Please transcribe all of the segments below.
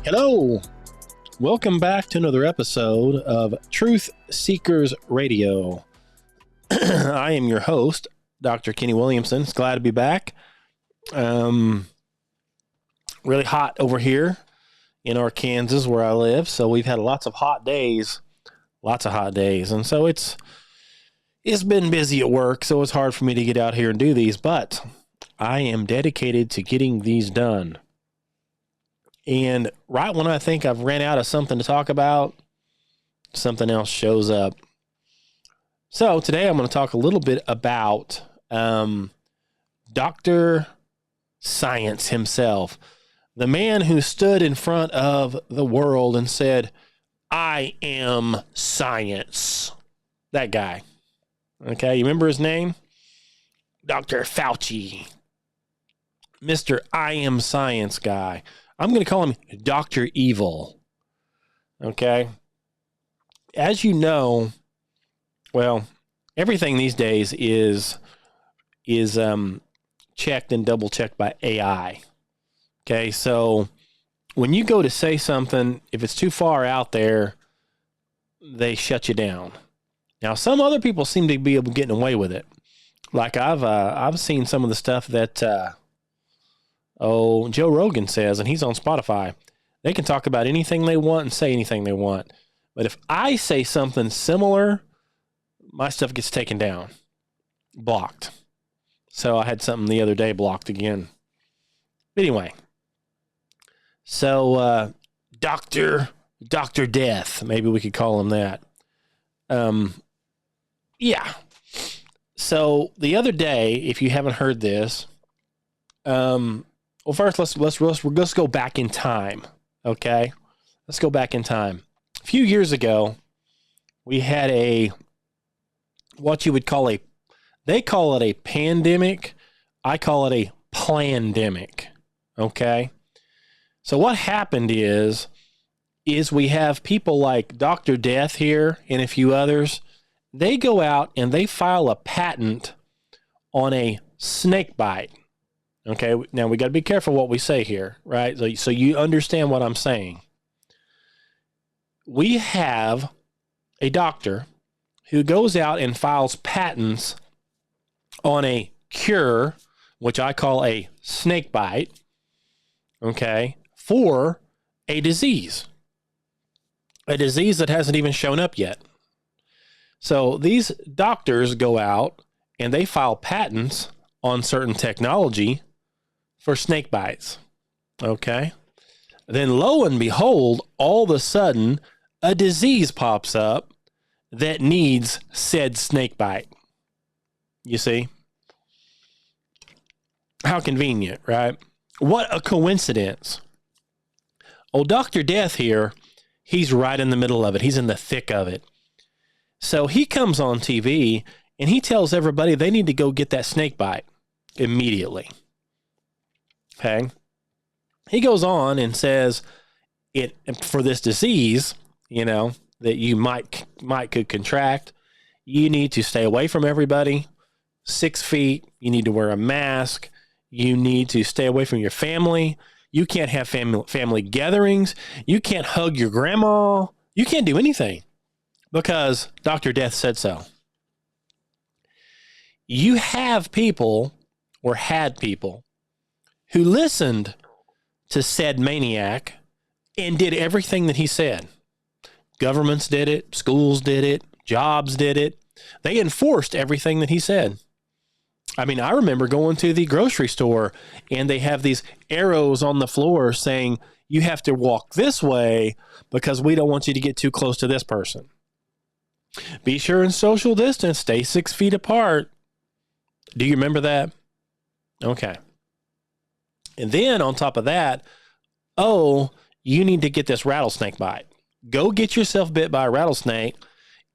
Hello. Welcome back to another episode of Truth Seekers Radio. I am your host, Dr. Kenny Williamson. It's glad to be back. Really hot over here in Arkansas where I live. So we've had lots of hot days. And so it's been busy at work. So it's hard for me to get out here and do these, but I am dedicated to getting these done. And right when I think I've ran out of something to talk about, something else shows up. So today I'm going to talk a little bit about Dr. Science himself, the man who stood in front of the world and said, "I am science." That guy. Okay, you remember his name? Dr. Fauci. Mr. I am science guy. I'm going to call him Dr. Evil. Okay. As you know, well, everything these days is checked and double checked by AI. Okay. So when you go to say something, if it's too far out there, they shut you down. Now, some other people seem to be getting away with it. Like I've seen some of the stuff that, Joe Rogan says, and he's on Spotify. They can talk about anything they want and say anything they want. But if I say something similar, my stuff gets taken down, blocked. So I had something the other day blocked again. Anyway, so Dr. Death, maybe we could call him that. Yeah. So the other day, if you haven't heard this, well, first, let's go back in time, okay? Let's go back in time. A few years ago, we had what you would call they call it a pandemic. I call it a plandemic, okay? So what happened is we have people like Dr. Death here and a few others. They go out and they file a patent on a snake bite. Okay, now we got to be careful what we say here, right? So you understand what I'm saying. We have a doctor who goes out and files patents on a cure, which I call a snake bite, okay, for a disease that hasn't even shown up yet. So these doctors go out and they file patents on certain technology for snake bites, okay? Then lo and behold, all of a sudden, a disease pops up that needs said snake bite. You see? How convenient, right? What a coincidence. Oh, Dr. Death here, he's right in the middle of it. He's in the thick of it. So he comes on TV and he tells everybody they need to go get that snake bite immediately. Okay. He goes on and says it for this disease, that you could contract. You need to stay away from everybody, 6 feet. You need to wear a mask. You need to stay away from your family. You can't have family gatherings. You can't hug your grandma. You can't do anything because Dr. Death said so. You have people or had people who listened to said maniac and did everything that he said. Governments did it. Schools did it. Jobs did it. They enforced everything that he said. I mean, I remember going to the grocery store and they have these arrows on the floor saying, you have to walk this way because we don't want you to get too close to this person. Be sure and social distance. Stay 6 feet apart. Do you remember that? Okay. And then on top of that, you need to get this rattlesnake bite. Go get yourself bit by a rattlesnake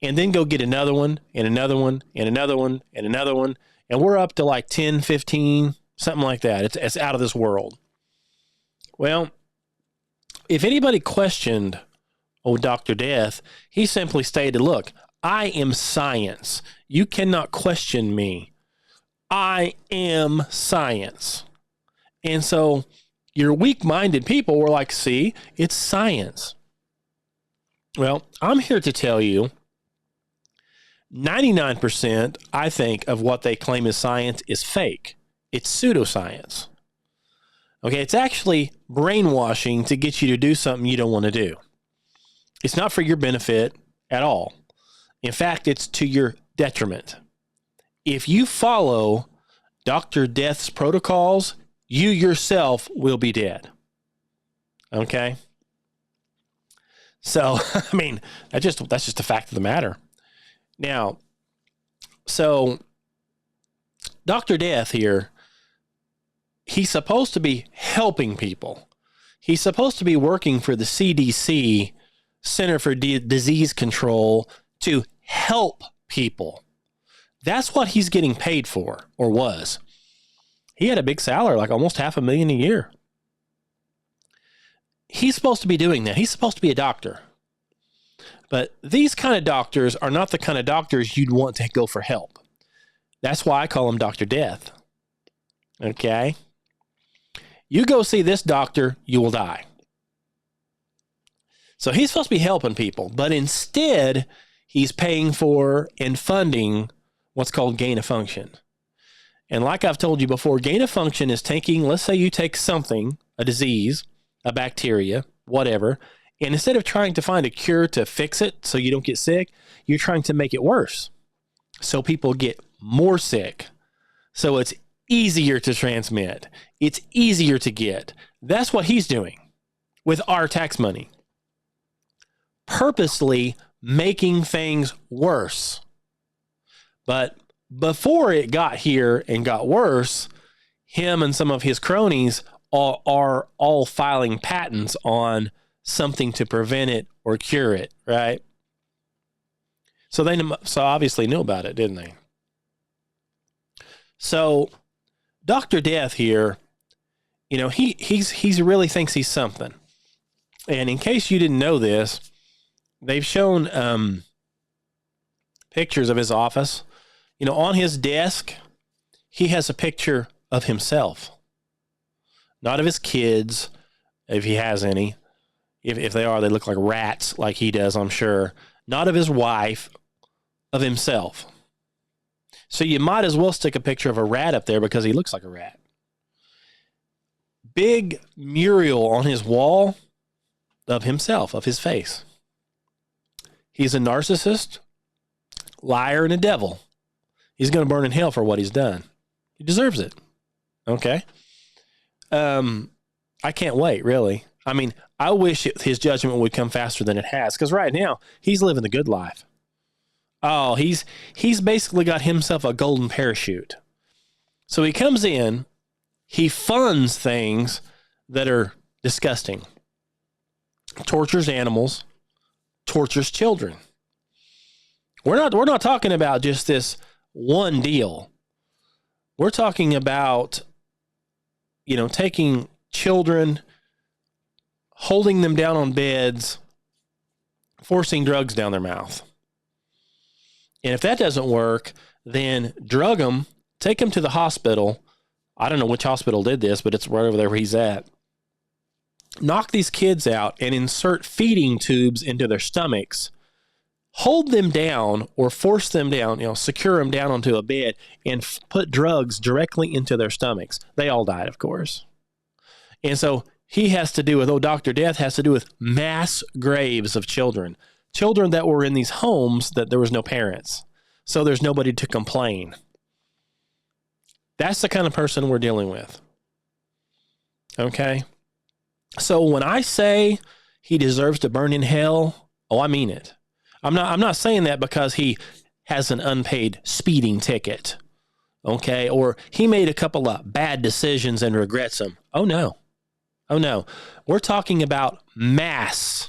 and then go get another one and another one and another one and another one. And we're up to like 10, 15, something like that. It's out of this world. Well, if anybody questioned Dr. Death, he simply stated, look, I am science. You cannot question me. I am science. And so Your weak-minded people were like, see, it's science. Well, I'm here to tell you 99%, I think, of what they claim is science is fake. It's pseudoscience. Okay, it's actually brainwashing to get you to do something you don't want to do. It's not for your benefit at all. In fact, it's to your detriment. If you follow Dr. Death's protocols, you yourself will be dead. Okay? So, I mean, that's just a fact of the matter. Now, so Dr. Death here, he's supposed to be helping people. He's supposed to be working for the CDC, Center for Disease Control, to help people. That's what he's getting paid for, or was. He had a big salary, like almost $500,000 a year. He's supposed to be doing that. He's supposed to be a doctor. But these kind of doctors are not the kind of doctors you'd want to go for help. That's why I call him Dr. Death. Okay? You go see this doctor, you will die. So he's supposed to be helping people, but instead, he's paying for and funding what's called gain of function. And like I've told you before, gain of function is taking, let's say you take something, a disease, a bacteria, whatever, and instead of trying to find a cure to fix it so you don't get sick, you're trying to make it worse. So people get more sick. So it's easier to transmit. It's easier to get. That's what he's doing with our tax money. Purposely making things worse. But before it got here and got worse, him and some of his cronies are all filing patents on something to prevent it or cure it, right? So they obviously knew about it, didn't they? So Dr. Death here, you know, he's really thinks he's something. And in case you didn't know this, they've shown pictures of his office. You know, on his desk, he has a picture of himself. Not of his kids, if he has any. If they are, they look like rats like he does, I'm sure. Not of his wife, of himself. So you might as well stick a picture of a rat up there because he looks like a rat. Big mural on his wall of himself, of his face. He's a narcissist, liar, and a devil. He's going to burn in hell for what he's done. He deserves it. Okay? I can't wait, really. I mean, I wish his judgment would come faster than it has, because right now, he's living the good life. Oh, he's basically got himself a golden parachute. So he comes in, he funds things that are disgusting. Tortures animals, tortures children. We're not talking about just this one deal. We're talking about, you know, taking children, holding them down on beds, forcing drugs down their mouth. And if that doesn't work, then drug them, take them to the hospital. I don't know which hospital did this, but it's right over there where he's at. Knock these kids out and insert feeding tubes into their stomachs. Hold them down or force them down, you know, secure them down onto a bed and put drugs directly into their stomachs. They all died, of course. And so he has to do with, Dr. Death has to do with mass graves of children. Children that were in these homes that there was no parents. So there's nobody to complain. That's the kind of person we're dealing with. Okay? So when I say he deserves to burn in hell, I mean it. I'm not saying that because he has an unpaid speeding ticket. Okay? Or he made a couple of bad decisions and regrets them. Oh no. We're talking about mass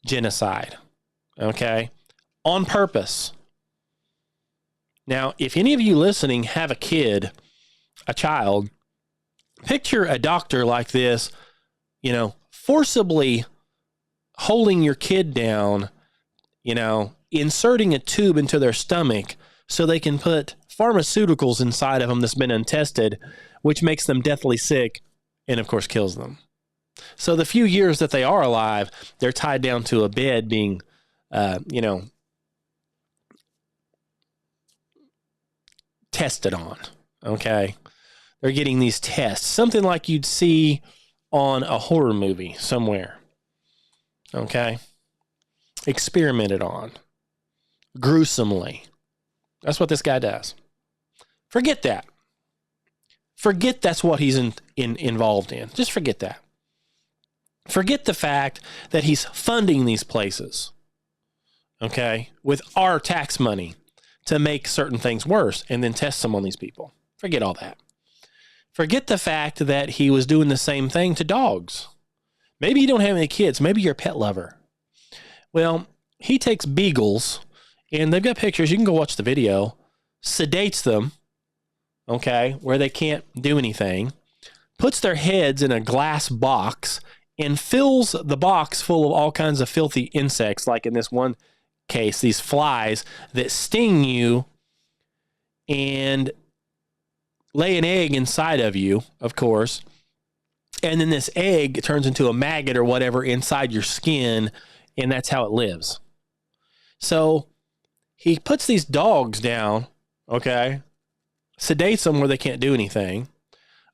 genocide. Okay? On purpose. Now, if any of you listening have a kid, a child, picture a doctor like this, you know, forcibly holding your kid down, you know, inserting a tube into their stomach so they can put pharmaceuticals inside of them that's been untested, which makes them deathly sick and, of course, kills them. So the few years that they are alive, they're tied down to a bed being, tested on, okay? They're getting these tests, something like you'd see on a horror movie somewhere, okay? Experimented on, gruesomely. That's what this guy does. Forget that. Forget that's what he's involved in. Just forget that. Forget the fact that he's funding these places, okay, with our tax money to make certain things worse and then test them on these people. Forget all that. Forget the fact that he was doing the same thing to dogs. Maybe you don't have any kids. Maybe you're a pet lover. Well, he takes beagles, and they've got pictures. You can go watch the video. Sedates them, okay, where they can't do anything. Puts their heads in a glass box and fills the box full of all kinds of filthy insects, like in this one case, these flies that sting you and lay an egg inside of you, of course. And then this egg turns into a maggot or whatever inside your skin, and that's how it lives. So he puts these dogs down, okay, sedates them where they can't do anything.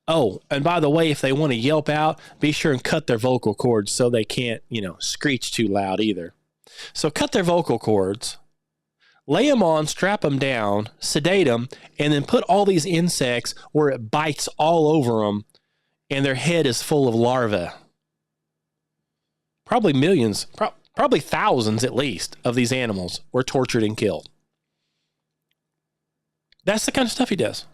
Oh, and by the way, if they want to yelp out, be sure and cut their vocal cords so they can't, screech too loud either. So cut their vocal cords, lay them on, strap them down, sedate them, and then put all these insects where it bites all over them, and their head is full of larvae. Probably millions, probably thousands at least of these animals were tortured and killed. That's the kind of stuff he does.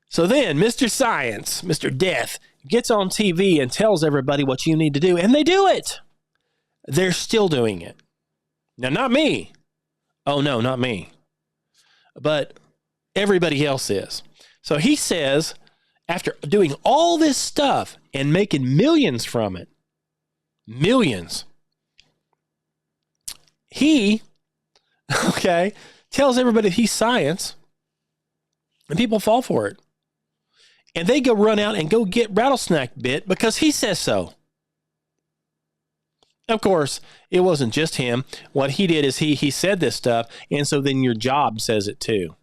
So then Mr. Science, Mr. Death, gets on TV and tells everybody what you need to do, and they do it. They're still doing it. Now, not me. Oh, no, not me. But everybody else is. So he says, after doing all this stuff and making millions from it, millions, he, tells everybody he's science, and people fall for it. And they go run out and go get rattlesnake bit because he says so. Of course, it wasn't just him. What he did is he said this stuff, and so then your job says it too.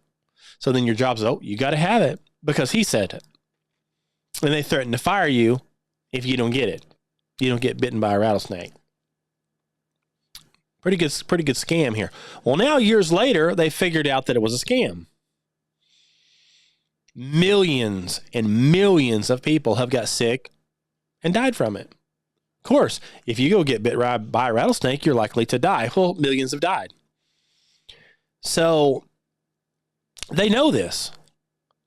So then your job says, oh, you got to have it because he said it. And they threaten to fire you if you don't get it. You don't get bitten by a rattlesnake. Pretty good scam here. Well, now years later, they figured out that it was a scam. Millions and millions of people have got sick and died from it. Of course, if you go get bit by a rattlesnake, you're likely to die. Well, millions have died. So they know this.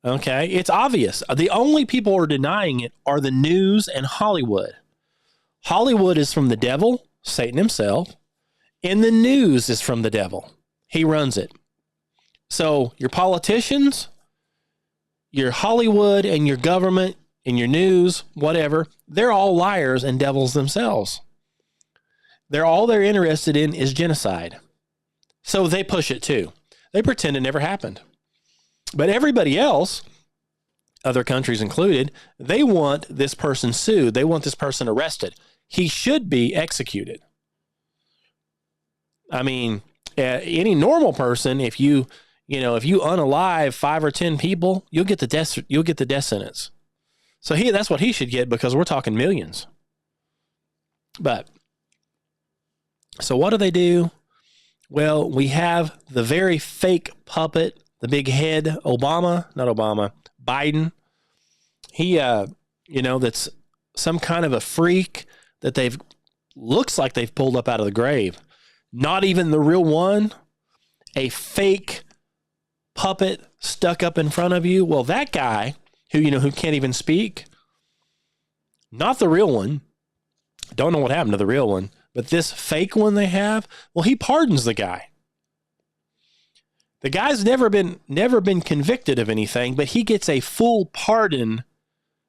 Okay, it's obvious. The only people who are denying it are the news and Hollywood. Hollywood is from the devil, Satan himself, and the news is from the devil. He runs it. So your politicians, your Hollywood and your government and your news, whatever, they're all liars and devils themselves. All they're interested in is genocide. So they push it too. They pretend it never happened. But everybody else, other countries included, they want this person sued. They want this person arrested. He should be executed. I mean, any normal person, if you unalive 5 or 10 people, you'll get the death sentence. So that's what he should get because we're talking millions. But so what do they do? Well, we have the very fake puppet, the big head, Biden. He, that's some kind of a freak that looks like they've pulled up out of the grave. Not even the real one, a fake puppet stuck up in front of you. Well, that guy who can't even speak, not the real one. Don't know what happened to the real one, but this fake one they have, well, he pardons the guy. The guy's never been convicted of anything, but he gets a full pardon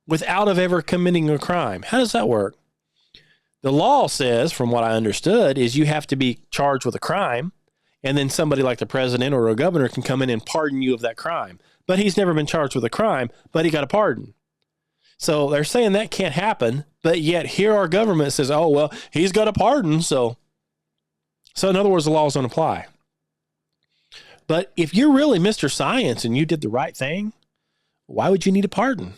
without ever committing a crime. How does that work? The law says, from what I understood, is you have to be charged with a crime, and then somebody like the president or a governor can come in and pardon you of that crime. But he's never been charged with a crime, but he got a pardon. So they're saying that can't happen, but yet here our government says, oh, well, he's got a pardon. So in other words, the laws don't apply. But if you're really Mr. Science and you did the right thing, why would you need a pardon?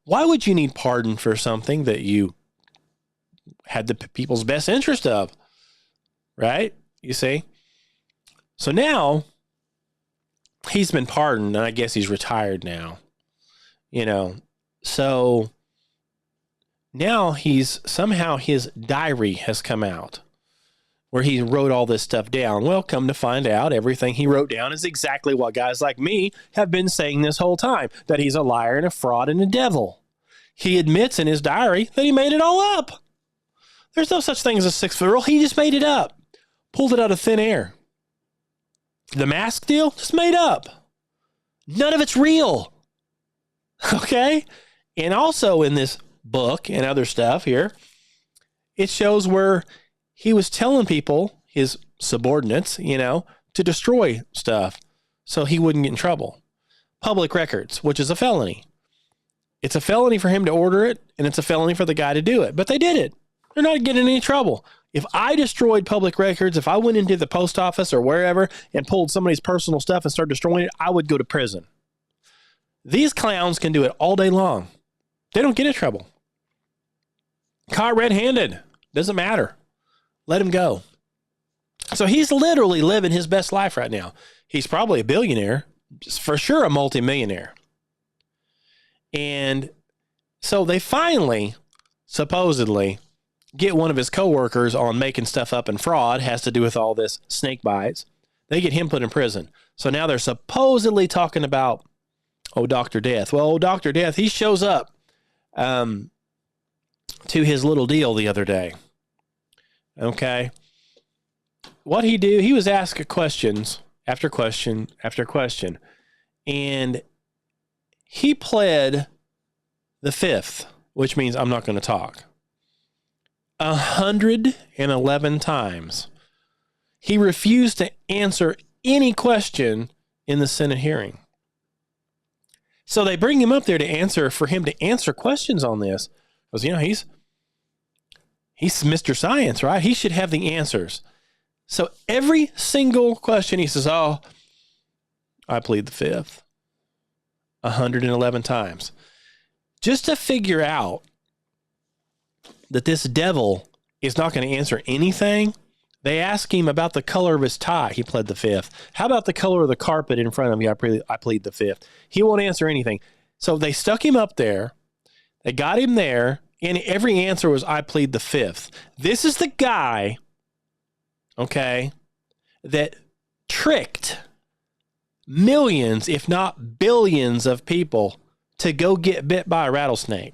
Why would you need pardon for something that you had the people's best interest of? Right? You see? So now he's been pardoned, and I guess he's retired now. So now somehow his diary has come out where he wrote all this stuff down. Well, come to find out, everything he wrote down is exactly what guys like me have been saying this whole time, that he's a liar and a fraud and a devil. He admits in his diary that he made it all up. There's no such thing as a 6-foot rule. He just made it up, pulled it out of thin air. The mask deal, just made up. None of it's real. Okay? And also in this book and other stuff here, it shows where he was telling people, his subordinates, to destroy stuff so he wouldn't get in trouble. Public records, which is a felony. It's a felony for him to order it, and it's a felony for the guy to do it. But they did it. They're not getting in any trouble. If I destroyed public records, if I went into the post office or wherever and pulled somebody's personal stuff and started destroying it, I would go to prison. These clowns can do it all day long. They don't get in trouble. Caught red-handed. Doesn't matter. Let him go. So he's literally living his best life right now. He's probably a billionaire, for sure a multimillionaire. And so they finally, supposedly, get one of his coworkers on making stuff up and fraud, has to do with all this snake bites. They get him put in prison. So now they're supposedly talking about, Dr. Death. Well, Dr. Death, he shows up to his little deal the other day. Okay. What he do, he was asked questions after question after question. And he pled the fifth, which means I'm not going to talk. 111 times. He refused to answer any question in the Senate hearing. So they bring him up there for him to answer questions on this. Because, he's Mr. Science, right? He should have the answers. So every single question he says, I plead the fifth. 111 times. Just to figure out that this devil is not going to answer anything, they ask him about the color of his tie. He pled the fifth. How about the color of the carpet in front of me? I plead the fifth. He won't answer anything. So they stuck him up there. They got him there. And every answer was, I plead the fifth. This is the guy, that tricked millions, if not billions of people to go get bit by a rattlesnake.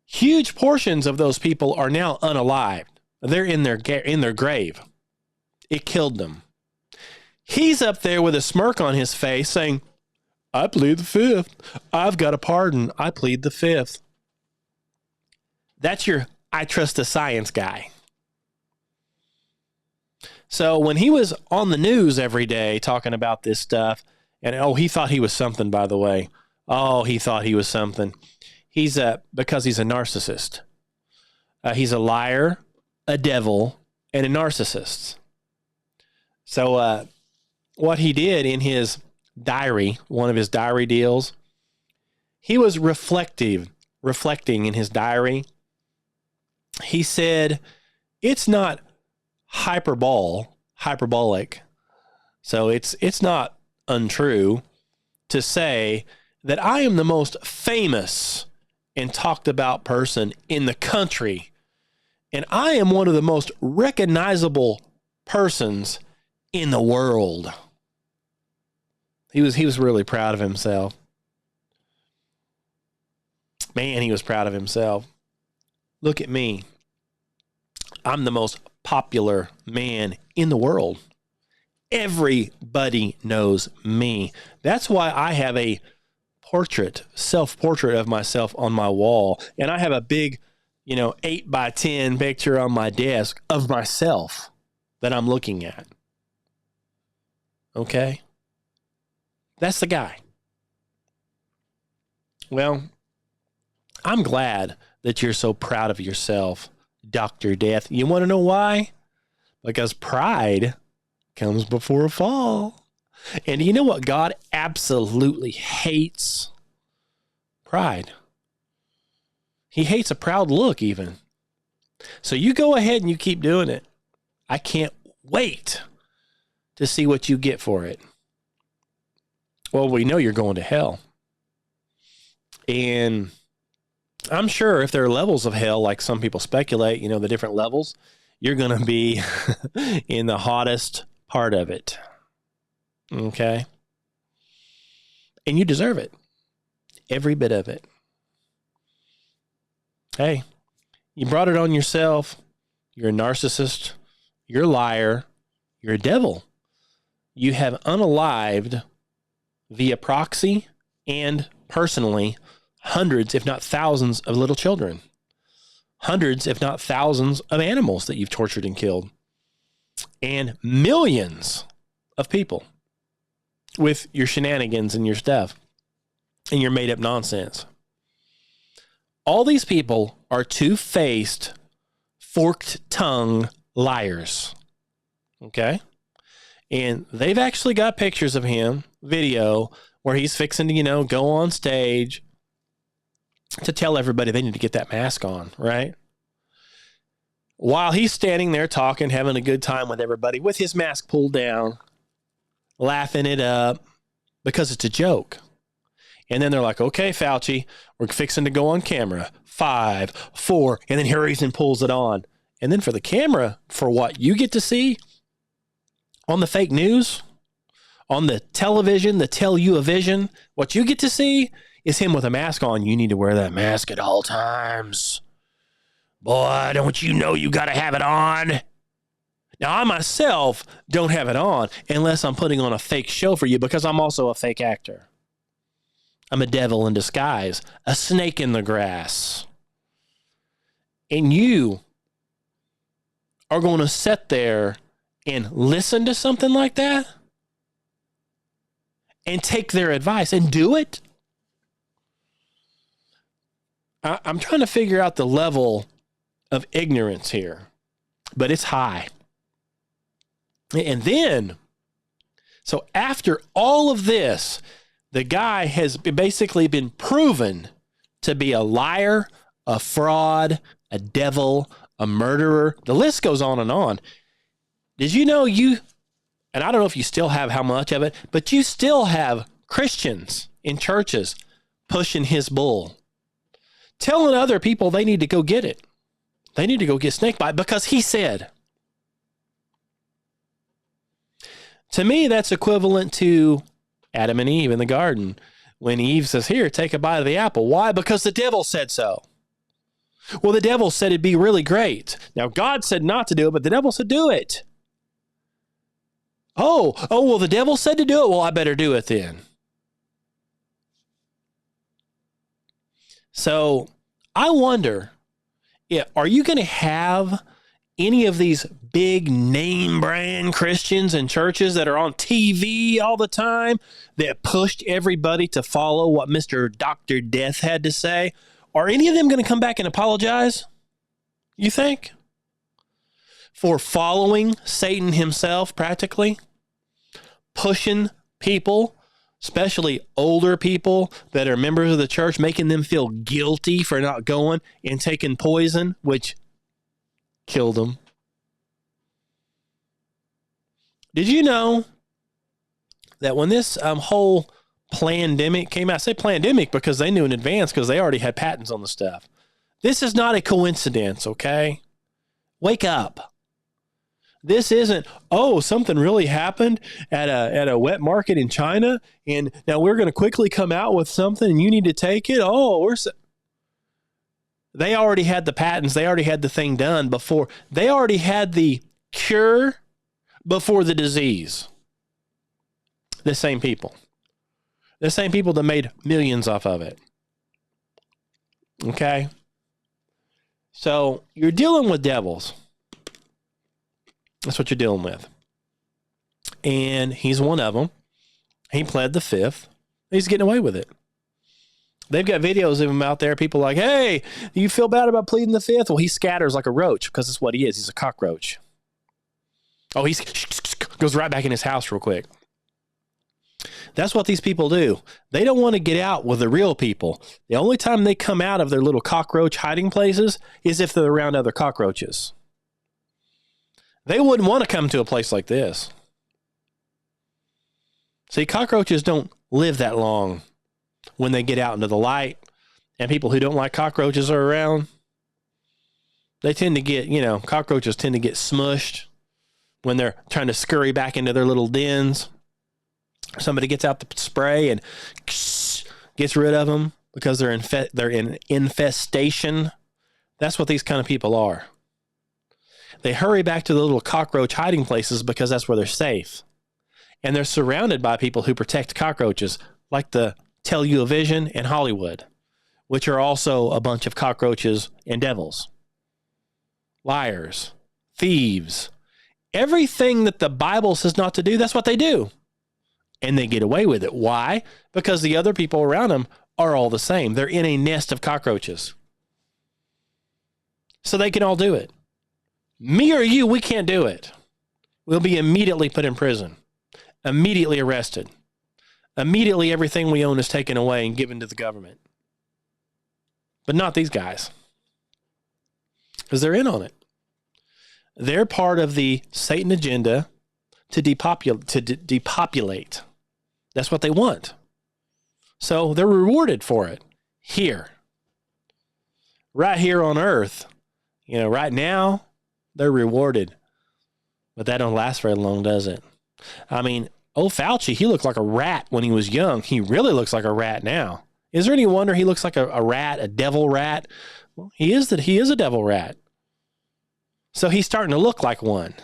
Huge portions of those people are now unalived. They're in their grave. It killed them. He's up there with a smirk on his face saying, I plead the fifth. I've got a pardon. I plead the fifth. That's your I trust the science guy. So when he was on the news every day talking about this stuff, and he thought he was something, by the way. He thought he was something. He's because he's a narcissist. He's a liar, a devil, and a narcissist. So what he did in his diary, one of his diary deals, he was reflecting in his diary. He said, it's not hyperbolic. So it's not untrue to say that I am the most famous and talked about person in the country. And I am one of the most recognizable persons in the world. He was really proud of himself. Man, he was proud of himself. Look at me. I'm the most popular man in the world. Everybody knows me. That's why I have a self-portrait of myself on my wall. And I have a big, 8x10 picture on my desk of myself that I'm looking at. Okay? That's the guy. Well, I'm glad that you're so proud of yourself, Dr. Death. You want to know why? Because pride comes before a fall. And you know what? God absolutely hates pride. He hates a proud look even. So you go ahead and you keep doing it. I can't wait to see what you get for it. Well, we know you're going to hell. And I'm sure if there are levels of hell, like some people speculate, you know, the different levels, you're going to be in the hottest part of it. Okay? And you deserve it. Every bit of it. Hey, you brought it on yourself. You're a narcissist. You're a liar. You're a devil. You have unalived via proxy and personally hundreds, if not thousands, of little children. Hundreds, if not thousands, of animals that you've tortured and killed. And millions of people with your shenanigans and your stuff and your made-up nonsense. All these people are two-faced, forked-tongue liars. Okay? And they've actually got pictures of him, video, where he's fixing to, you know, go on stage to tell everybody they need to get that mask on, right? While he's standing there talking, having a good time with everybody with his mask pulled down, laughing it up because it's a joke. And then they're like, okay, Fauci, we're fixing to go on camera. 5, 4, and then he hurries and pulls it on. And then for the camera, for what you get to see on the fake news, on the television, the tell you a vision, what you get to see is him with a mask on. You need to wear that mask at all times. Boy, don't you know you got to have it on? Now, I myself don't have it on unless I'm putting on a fake show for you because I'm also a fake actor. I'm a devil in disguise, a snake in the grass. And you are going to sit there and listen to something like that and take their advice and do it? I'm trying to figure out the level of ignorance here, but it's high. And then, so after all of this, the guy has basically been proven to be a liar, a fraud, a devil, a murderer. The list goes on and on. Did you know and I don't know if you still have how much of it, but you still have Christians in churches pushing his bull, telling other people they need to go get it. They need to go get snakebite because he said. To me, that's equivalent to Adam and Eve in the garden when Eve says, here, take a bite of the apple. Why? Because the devil said so. Well, the devil said it'd be really great. Now, God said not to do it, but the devil said do it. Oh, well, the devil said to do it. Well, I better do it then. So I wonder, are you going to have any of these big name brand Christians and churches that are on TV all the time that pushed everybody to follow what Mr. Dr. Death had to say? Are any of them going to come back and apologize? You think? For following Satan himself, practically? Pushing people, especially older people that are members of the church, making them feel guilty for not going and taking poison, which killed them. Did you know that when this whole pandemic came out, I say pandemic because they knew in advance because they already had patents on the stuff. This is not a coincidence, okay? Wake up. This isn't, something really happened at a wet market in China, and now we're going to quickly come out with something, and you need to take it. They already had the patents. They already had the thing done before. They already had the cure before the disease. The same people. The same people that made millions off of it. Okay? So you're dealing with devils. That's what you're dealing with. And he's one of them. He pled the fifth. He's getting away with it. They've got videos of him out there. People like, hey, you feel bad about pleading the fifth? Well, he scatters like a roach because that's what he is. He's a cockroach. Oh, he goes right back in his house real quick. That's what these people do. They don't want to get out with the real people. The only time they come out of their little cockroach hiding places is if they're around other cockroaches. They wouldn't want to come to a place like this. See, cockroaches don't live that long when they get out into the light, and people who don't like cockroaches are around. They tend to get, cockroaches tend to get smushed when they're trying to scurry back into their little dens. Somebody gets out the spray and gets rid of them because they're in infestation. That's what these kind of people are. They hurry back to the little cockroach hiding places because that's where they're safe. And they're surrounded by people who protect cockroaches, like the Television and Hollywood, which are also a bunch of cockroaches and devils, liars, thieves. Everything that the Bible says not to do, that's what they do. And they get away with it. Why? Because the other people around them are all the same. They're in a nest of cockroaches. So they can all do it. Me or you, we can't do it. We'll be immediately put in prison, immediately arrested. Immediately everything we own is taken away and given to the government. But not these guys. Because they're in on it. They're part of the Satan agenda to depopulate. That's what they want. So they're rewarded for it here. Right here on earth. Right now, they're rewarded. But that don't last very long, does it? I mean, Fauci, he looked like a rat when he was young. He really looks like a rat now. Is there any wonder he looks like a rat, a devil rat? Well, he is a devil rat. So he's starting to look like one.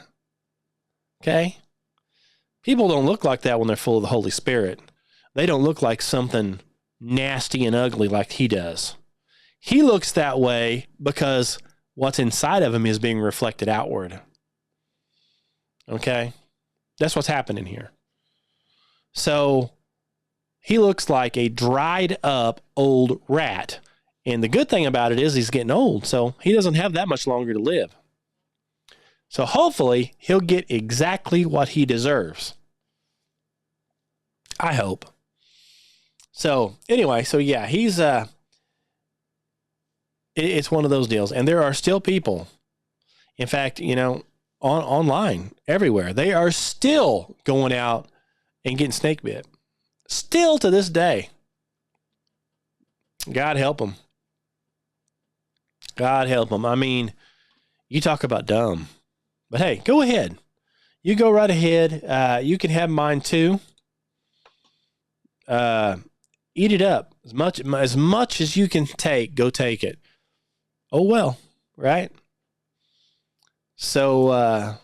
Okay? People don't look like that when they're full of the Holy Spirit. They don't look like something nasty and ugly like he does. He looks that way because what's inside of him is being reflected outward. Okay? That's what's happening here. So he looks like a dried up old rat. And the good thing about it is he's getting old, so he doesn't have that much longer to live. So hopefully he'll get exactly what he deserves. I hope. So anyway, yeah, he's it's one of those deals. And there are still people, in fact, online everywhere, they are still going out and getting snake bit. Still to this day. God help them. God help them. I mean, you talk about dumb. But hey, go ahead. You go right ahead. You can have mine too. Eat it up. As much as you can take, go take it. Oh well, right? So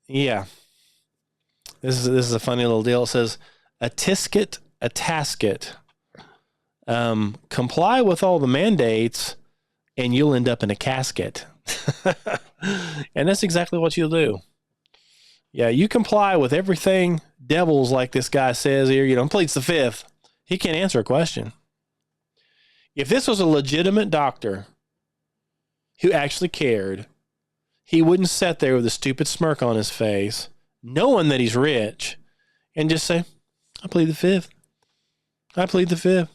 yeah. This is a funny little deal. It says, a tisket, a tasket. Comply with all the mandates and you'll end up in a casket. And that's exactly what you'll do. Yeah, you comply with everything devils like this guy says here, pleads the fifth. He can't answer a question. If this was a legitimate doctor who actually cared, he wouldn't sit there with a stupid smirk on his face, knowing that he's rich, and just say, I plead the fifth. I plead the fifth.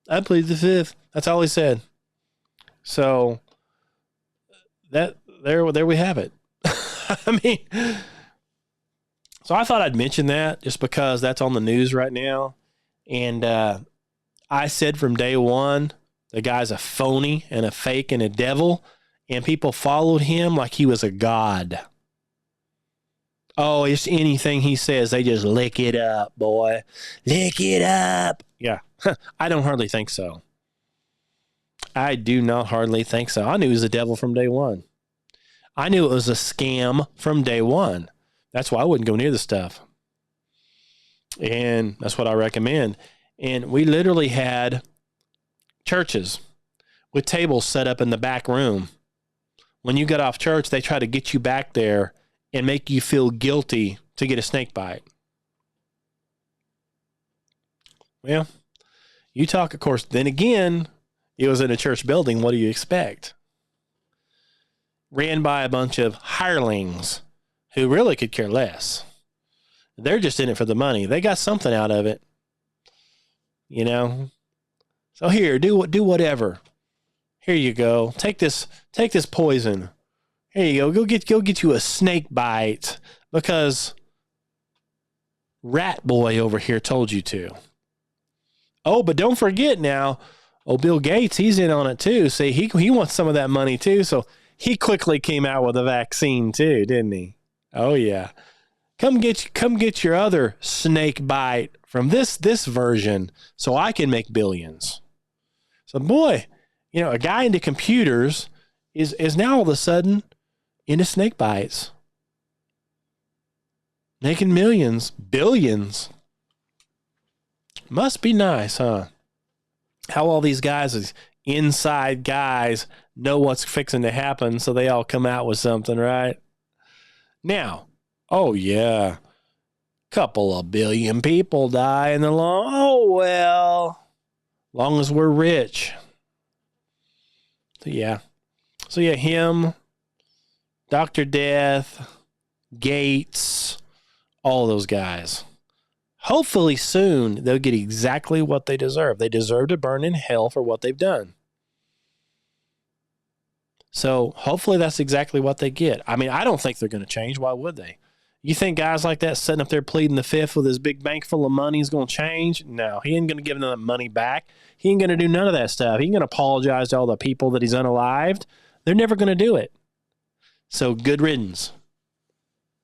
I plead the fifth. That's all he said. So there we have it. I mean, so I thought I'd mention that just because that's on the news right now. And I said from day one, the guy's a phony and a fake and a devil, and people followed him like he was a god. Oh, it's anything he says, they just lick it up, boy. Lick it up. Yeah, I don't hardly think so. I do not hardly think so. I knew he was a devil from day one. I knew it was a scam from day one. That's why I wouldn't go near the stuff. And that's what I recommend. And we literally had churches with tables set up in the back room. When you got off church, they try to get you back there and make you feel guilty to get a snake bite. Well, You talk, of course, then again, it was in a church building. What do you expect? Ran by a bunch of hirelings who really could care less. They're just in it for the money. They got something out of it, you know. So here, do whatever. Here you go. Take this poison. Here you go. Go get you a snake bite because Rat Boy over here told you to. Oh, but don't forget now. Oh, Bill Gates, he's in on it too. See, he wants some of that money too. So he quickly came out with a vaccine too, didn't he? Oh yeah. Come get your other snake bite from this version so I can make billions. So boy, you know, a guy into computers is now all of a sudden into snake bites. Making millions, billions. Must be nice, huh? How all these guys, these inside guys, know what's fixing to happen, so they all come out with something, right? Now, oh yeah, couple of billion people die in the long. Oh well, long as we're rich. So yeah, him, Dr. Death, Gates, all those guys. Hopefully soon they'll get exactly what they deserve. They deserve to burn in hell for what they've done. So hopefully that's exactly what they get. I mean, I don't think they're going to change. Why would they? You think guys like that sitting up there pleading the fifth with his big bank full of money is going to change? No, he ain't going to give them that money back. He ain't going to do none of that stuff. He ain't going to apologize to all the people that he's unalived. They're never going to do it. So good riddance.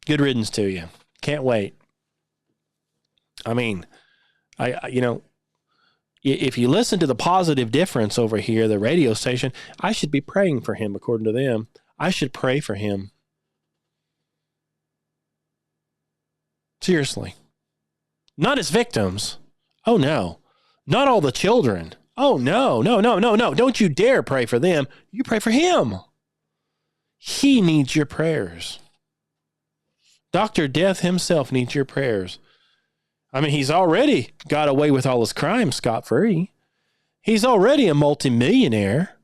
Good riddance to you. Can't wait. I mean, if you listen to the Positive Difference over here, the radio station, I should be praying for him, according to them. I should pray for him. Seriously. Not his victims. Oh, no. Not all the children. Oh, no. Don't you dare pray for them. You pray for him. He needs your prayers. Dr. Death himself needs your prayers. I mean, he's already got away with all his crimes scot-free. He's already a multimillionaire.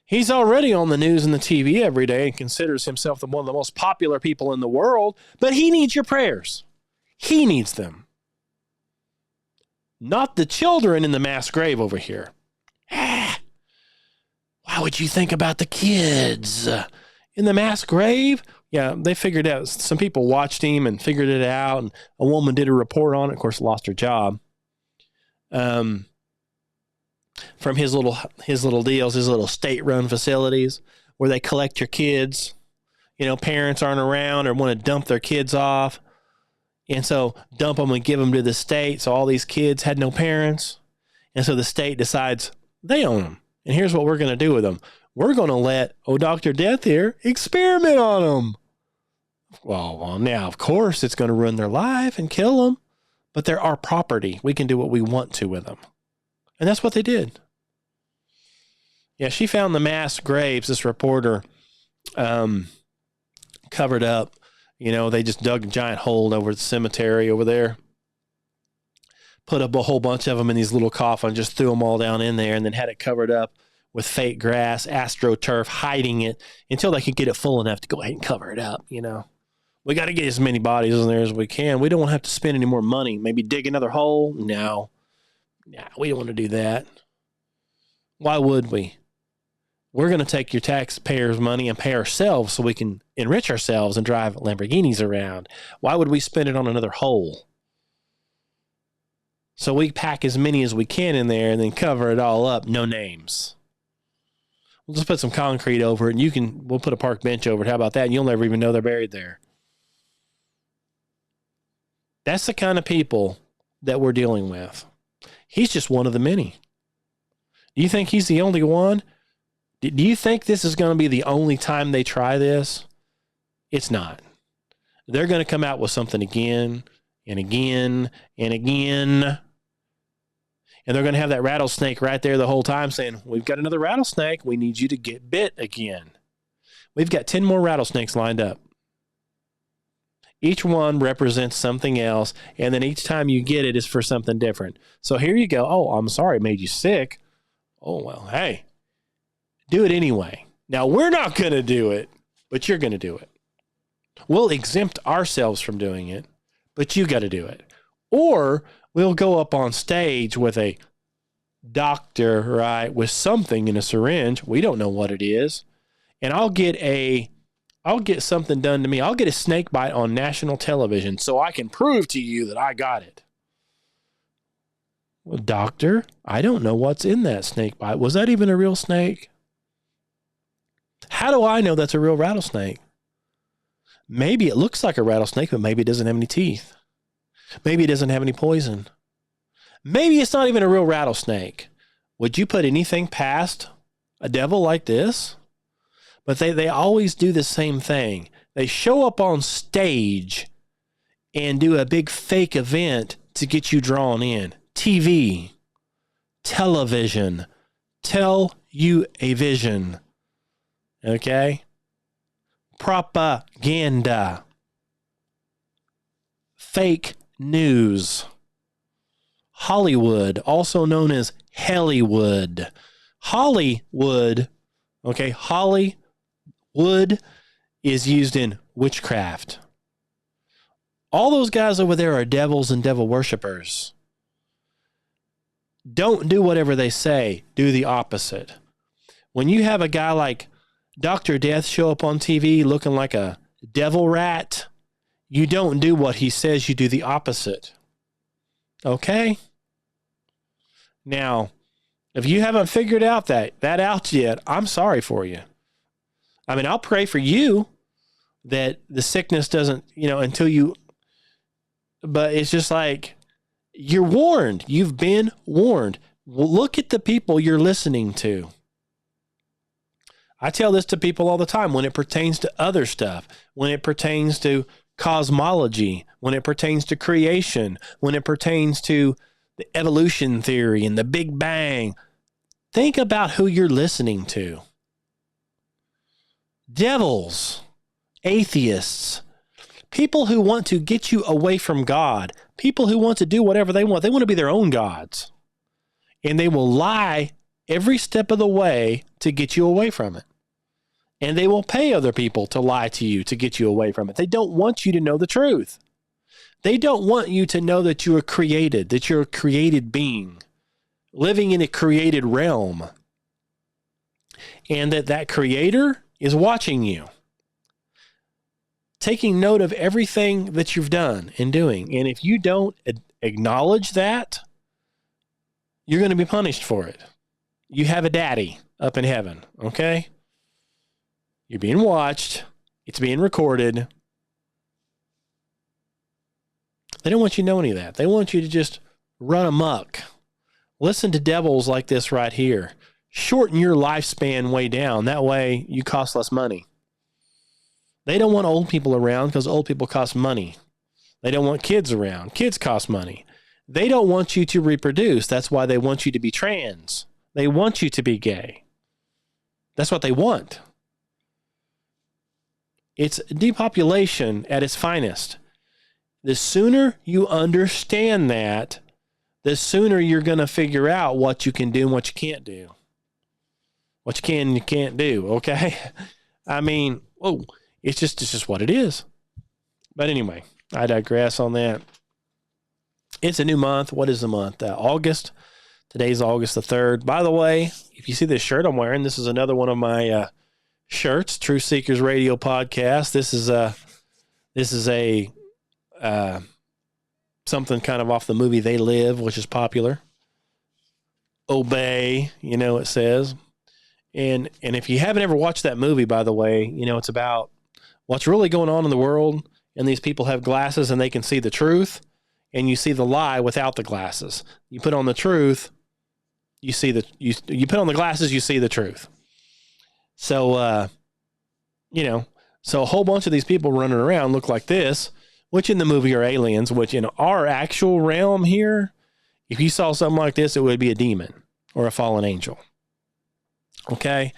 He's already on the news and the TV every day and considers himself one of the most popular people in the world. But he needs your prayers. He needs them. Not the children in the mass grave over here. Why would you think about the kids in the mass grave? Yeah, they figured out. Some people watched him and figured it out, and a woman did a report on it. Of course, lost her job. From his little deals, his little state-run facilities where they collect your kids. You know, parents aren't around or want to dump their kids off, and so dump them and give them to the state. So all these kids had no parents, and so the state decides they own them. And here's what we're going to do with them: we're going to let Dr. Death here experiment on them. Well, now, of course, it's going to ruin their life and kill them, but they're our property. We can do what we want to with them. And that's what they did. Yeah, she found the mass graves, this reporter, covered up. You know, they just dug a giant hole over the cemetery over there, put up a whole bunch of them in these little coffins, just threw them all down in there, and then had it covered up with fake grass, astroturf, hiding it until they could get it full enough to go ahead and cover it up, you know. We got to get as many bodies in there as we can. We don't want to have to spend any more money. Maybe dig another hole? No, we don't want to do that. Why would we? We're going to take your taxpayers' money and pay ourselves so we can enrich ourselves and drive Lamborghinis around. Why would we spend it on another hole? So we pack as many as we can in there and then cover it all up. No names. We'll just put some concrete over it, and we'll put a park bench over it. How about that? And you'll never even know they're buried there. That's the kind of people that we're dealing with. He's just one of the many. Do you think he's the only one? Do you think this is going to be the only time they try this? It's not. They're going to come out with something again and again and again. And they're going to have that rattlesnake right there the whole time saying, we've got another rattlesnake. We need you to get bit again. We've got 10 more rattlesnakes lined up. Each one represents something else, and then each time you get it is for something different. So here you go. Oh, I'm sorry it made you sick. Oh, well, hey, do it anyway. Now, we're not going to do it, but you're going to do it. We'll exempt ourselves from doing it, but you got to do it. Or we'll go up on stage with a doctor, right, with something in a syringe. We don't know what it is. And I'll get something done to me. I'll get a snake bite on national television so I can prove to you that I got it. Well, doctor, I don't know what's in that snake bite. Was that even a real snake? How do I know that's a real rattlesnake? Maybe it looks like a rattlesnake, but maybe it doesn't have any teeth. Maybe it doesn't have any poison. Maybe it's not even a real rattlesnake. Would you put anything past a devil like this? But they always do the same thing. They show up on stage and do a big fake event to get you drawn in. TV, television, tell you a vision. Okay? Propaganda. Fake news. Hollywood, also known as Hollywood. Hollywood, okay, Hollywood is used in witchcraft. All those guys over there are devils and devil worshipers. Don't do whatever they say. Do the opposite. When you have a guy like Dr. Death show up on TV looking like a devil rat, you don't do what he says. You do the opposite. Okay? Now, if you haven't figured out that out yet, I'm sorry for you. I mean, I'll pray for you that the sickness doesn't, until you, but it's just like, you're warned. You've been warned. Well, look at the people you're listening to. I tell this to people all the time when it pertains to other stuff, when it pertains to cosmology, when it pertains to creation, when it pertains to the evolution theory and the Big Bang. Think about who you're listening to. Devils, atheists, people who want to get you away from God, people who want to do whatever they want. They want to be their own gods. And they will lie every step of the way to get you away from it. And they will pay other people to lie to you to get you away from it. They don't want you to know the truth. They don't want you to know that you are created, that you're a created being, living in a created realm, and that creator is watching you, taking note of everything that you've done and doing. And if you don't acknowledge that, you're going to be punished for it. You have a daddy up in heaven, okay? You're being watched. It's being recorded. They don't want you to know any of that. They want you to just run amok. Listen to devils like this right here. Shorten your lifespan way down. That way you cost less money. They don't want old people around because old people cost money. They don't want kids around. Kids cost money. They don't want you to reproduce. That's why they want you to be trans. They want you to be gay. That's what they want. It's depopulation at its finest. The sooner you understand that, the sooner you're going to figure out what you can do and what you can't do. What you can and you can't do, okay? I mean, it's just what it is. But anyway, I digress on that. It's a new month. What is the month? August. Today's August the 3rd. By the way, if you see this shirt I'm wearing, this is another one of my shirts, Truth Seekers Radio Podcast. This is a something kind of off the movie They Live, which is popular. Obey, it says. And if you haven't ever watched that movie, by the way, it's about what's really going on in the world, and these people have glasses and they can see the truth, and you see the lie without the glasses. You put on the truth, you put on the glasses, you see the truth. So, so a whole bunch of these people running around look like this, which in the movie are aliens, which in our actual realm here, if you saw something like this, it would be a demon or a fallen angel. Okay.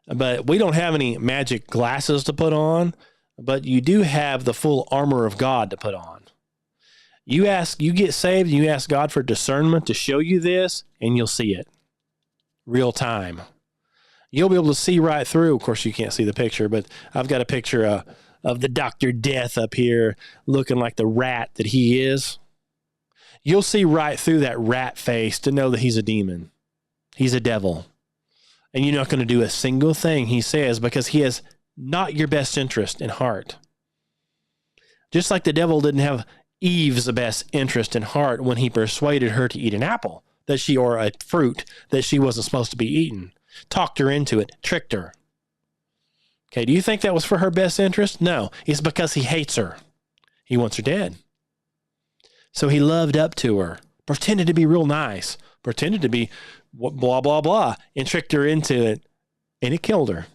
But we don't have any magic glasses to put on. but you do have the full armor of God to put on. You get saved, and you ask God for discernment to show you this, and you'll see it. Real time. You'll be able to see right through. Of course, you can't see the picture, but I've got a picture of the Dr. Death up here looking like the rat that he is. You'll see right through that rat face to know that he's a demon. He's a devil. And you're not going to do a single thing he says because he has not your best interest in heart. Just like the devil didn't have Eve's best interest in heart when he persuaded her to eat an apple or a fruit that she wasn't supposed to be eating. Talked her into it, tricked her. Okay, do you think that was for her best interest? No, it's because he hates her. He wants her dead. So he loved up to her, pretended to be real nice, pretended to be blah, blah, blah, and tricked her into it, and it killed her.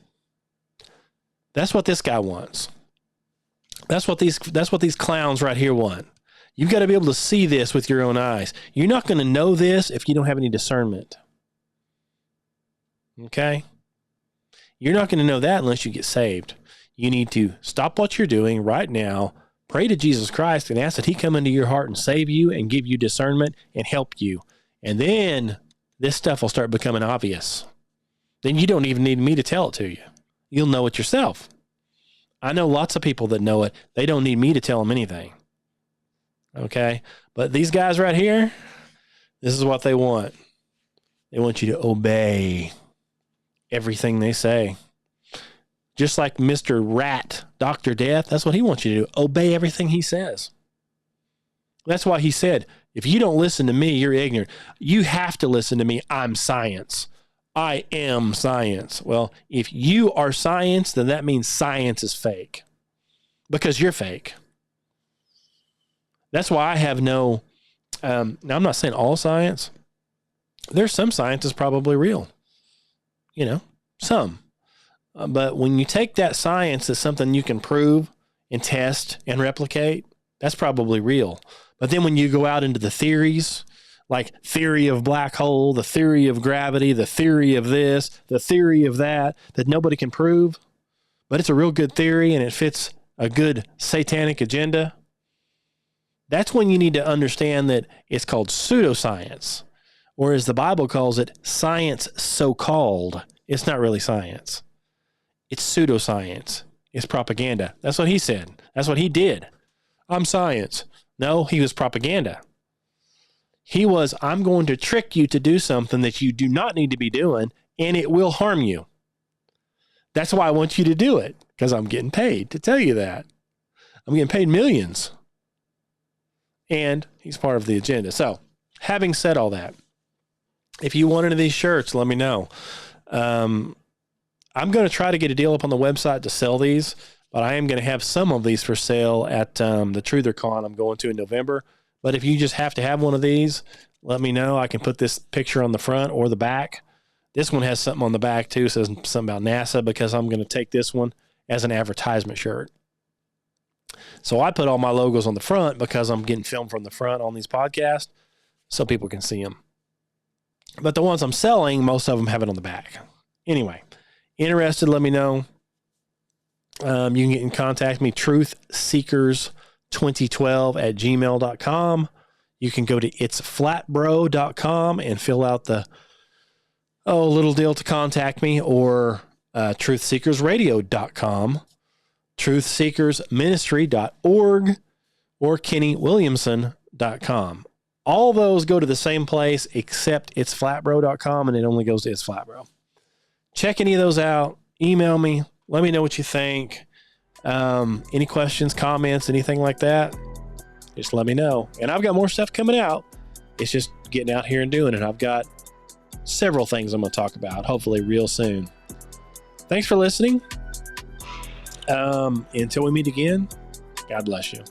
That's what this guy wants. That's what these clowns right here want. You've got to be able to see this with your own eyes. You're not going to know this if you don't have any discernment. Okay? You're not going to know that unless you get saved. You need to stop what you're doing right now, pray to Jesus Christ, and ask that he come into your heart and save you and give you discernment and help you. And then this stuff will start becoming obvious. Then you don't even need me to tell it to you. You'll know it yourself. I know lots of people that know it. They don't need me to tell them anything. Okay? But these guys right here, this is what they want. They want you to obey everything they say. Just like Mr. Rat, Dr. Death, that's what he wants you to do. Obey everything he says. That's why he said, if you don't listen to me, you're ignorant. You have to listen to me. I'm science. I am science. Well, if you are science, then that means science is fake because you're fake. That's why I have no, now I'm not saying all science. There's some science that's probably real, some. But when you take that science as something you can prove and test and replicate, that's probably real. But then when you go out into the theories, like theory of black hole, the theory of gravity, the theory of this, the theory of that nobody can prove, but it's a real good theory and it fits a good satanic agenda, that's when you need to understand that it's called pseudoscience, or as the Bible calls it, science so-called. It's not really science. It's pseudoscience. It's propaganda. That's what he said. That's what he did. I'm science. No, he was propaganda. He was, I'm going to trick you to do something that you do not need to be doing, and it will harm you. That's why I want you to do it, because I'm getting paid to tell you that. I'm getting paid millions. And he's part of the agenda. So, having said all that, if you want any of these shirts, let me know. I'm going to try to get a deal up on the website to sell these, but I am going to have some of these for sale at the TrutherCon I'm going to in November. But if you just have to have one of these, let me know. I can put this picture on the front or the back. This one has something on the back too. It says something about NASA because I'm going to take this one as an advertisement shirt. So I put all my logos on the front because I'm getting filmed from the front on these podcasts so people can see them. But the ones I'm selling, most of them have it on the back. Anyway, interested, let me know. You can get in contact with me, truthseekers2012@gmail.com. You can go to itsflatbro.com and fill out the little deal to contact me, or truthseekersradio.com, truthseekersministry.org, or kennywilliamson.com. All those go to the same place except itsflatbro.com, and it only goes to itsflatbro. Check any of those out. Email me. Let me know what you think. Any questions, comments, anything like that, just let me know. And I've got more stuff coming out. It's just getting out here and doing it. I've got several things I'm going to talk about, hopefully real soon. Thanks for listening. Until we meet again, God bless you.